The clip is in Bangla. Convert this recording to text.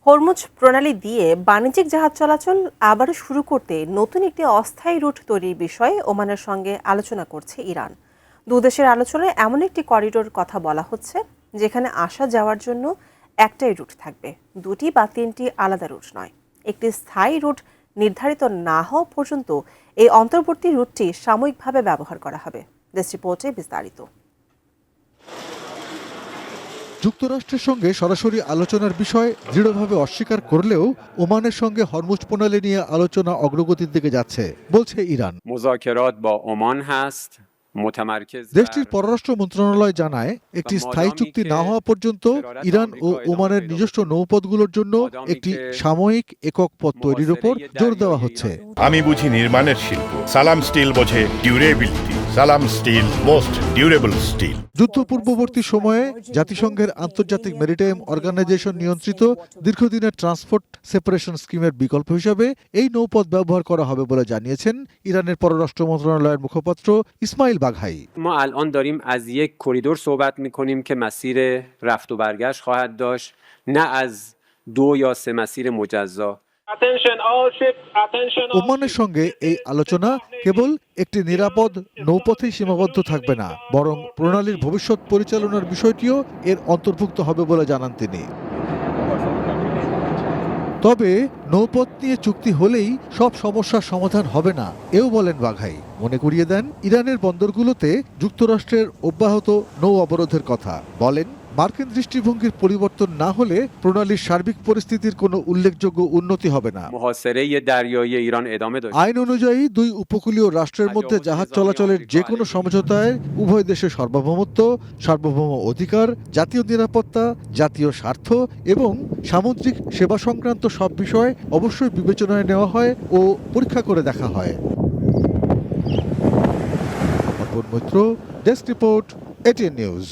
হরমুজ প্রণালী দিয়ে বাণিজ্যিক জাহাজ চলাচল আবারও শুরু করতে নতুন একটি অস্থায়ী রুট তৈরির বিষয়ে ওমানের সঙ্গে আলোচনা করছে ইরান। দুদেশের আলোচনায় এমন একটি করিডোর কথা বলা হচ্ছে যেখানে আসা যাওয়ার জন্য একটাই রুট থাকবে, দুটি বা তিনটি আলাদা রুট নয়। একটি স্থায়ী রুট নির্ধারিত না হওয়া পর্যন্ত এই অন্তর্বর্তী রুটটি সাময়িকভাবে ব্যবহার করা হবে। ডেস্ক রিপোর্টে বিস্তারিত। যুক্তরাষ্ট্রের সঙ্গে সরাসরি আলোচনার বিষয় দৃঢ়ভাবে অস্বীকার করলেও ওমানের সঙ্গে হরমুজ প্রণালী নিয়ে আলোচনা অগ্রগতির দিকে যাচ্ছে বলছে ইরান। দেশটির পররাষ্ট্র মন্ত্রণালয় জানায়, একটি স্থায়ী চুক্তি না হওয়া পর্যন্ত ইরান ও ওমানের নিজস্ব নৌপথগুলোর জন্য একটি সাময়িক একক পথ তৈরির উপর জোর দেওয়া হচ্ছে। আমি বুঝি নির্মাণের শিল্প, সালাম স্টিল বোঝে ডিউরেবিলিটি। সালাম স্টিল, মোস্ট ডিউরেবল স্টিল। যুদ্ধ পূর্ববর্তী সময়ে জাতিসংঘের আন্তর্জাতিক মেরিটাইম অর্গানাইজেশন নিয়ন্ত্রিত দীর্ঘদিনের ট্রান্সপোর্ট সেপারেশন স্কিমের বিকল্প হিসাবে এই নৌপথ ব্যবহার করা হবে বলে জানিয়েছেন ইরানের পররাষ্ট্র মন্ত্রণালয়ের মুখপাত্র ইসমাইল বাঘাই। ما الان داریم از یک کریدور صحبت می‌کنیم که مسیر رفت و برگشت خواهد داشت، نه از دو یا سه مسیر مجزا. ওমানের সঙ্গে এই আলোচনা কেবল একটি নিরাপদ নৌপথেই সীমাবদ্ধ থাকবে না, বরং প্রণালীর ভবিষ্যৎ পরিচালনার বিষয়টিও এর অন্তর্ভুক্ত হবে বলে জানান তিনি। তবে নৌপথ নিয়ে চুক্তি হলেই সব সমস্যার সমাধান হবে না এও বলেন বাঘাই। মনে করিয়ে দেন ইরানের বন্দরগুলোতে যুক্তরাষ্ট্রের অব্যাহত নৌ অবরোধের কথা। বলেন, মার্কিন দৃষ্টিভঙ্গির পরিবর্তন না হলে প্রণালীর সার্বিক পরিস্থিতির কোনো উল্লেখযোগ্য উন্নতি হবে না। আইন অনুযায়ী দুই উপকূলীয় রাষ্ট্রের মধ্যে জাহাজ চলাচলের যে কোনো সমঝোতায় উভয় দেশের সার্বভৌমত্ব, সার্বভৌম অধিকার, জাতীয় নিরাপত্তা, জাতীয় স্বার্থ এবং সামুদ্রিক সেবা সংক্রান্ত সব বিষয় অবশ্যই বিবেচনায় নেওয়া হয় ও পরীক্ষা করে দেখা হয়। Arpan Maitra, desk report, ATN news.